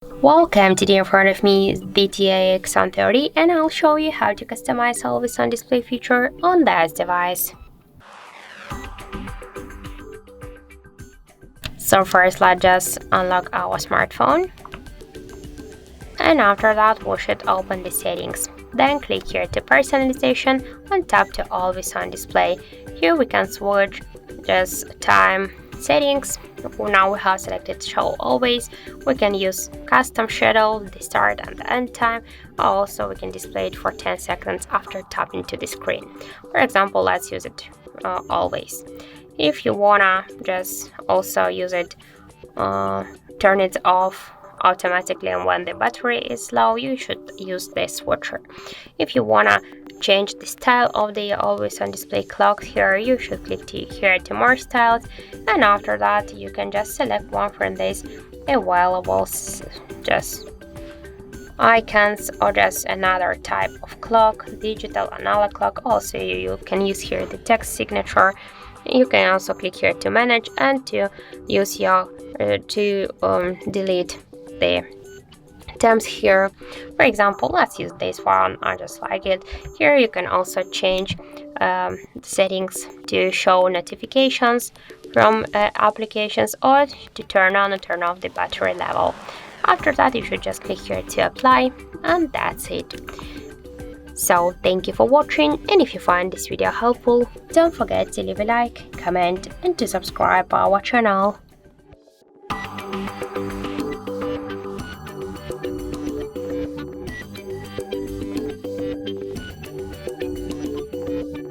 Welcome, today in front of me is ZTE Axon 30 and I'll show you how to customize always on display feature on this device. So first let's just unlock our smartphone, and after that we should open the settings. Then click here to personalization and tap to always on display. Here we can switch just time settings. Now we have selected show always. We can use custom schedule, the start and the end time. Also we can display it for 10 seconds after tapping to the screen. For example, let's use it always. If you wanna just also use it, turn it off automatically, and when the battery is low you should use this switcher. If you wanna change the style of the always on display clock, here you should click here to more styles, and after that you can just select one from these available just icons or just another type of clock, digital, analog clock. Also you can use here the text signature. You can also click here to manage and to use your delete the temps here. For example, let's use this one, I just like it. Here you can also change settings to show notifications from applications, or to turn on and turn off the battery level. After that you should just click here to apply, and that's it. So thank you for watching, and if you find this video helpful, don't forget to leave a like, comment and to subscribe our channel.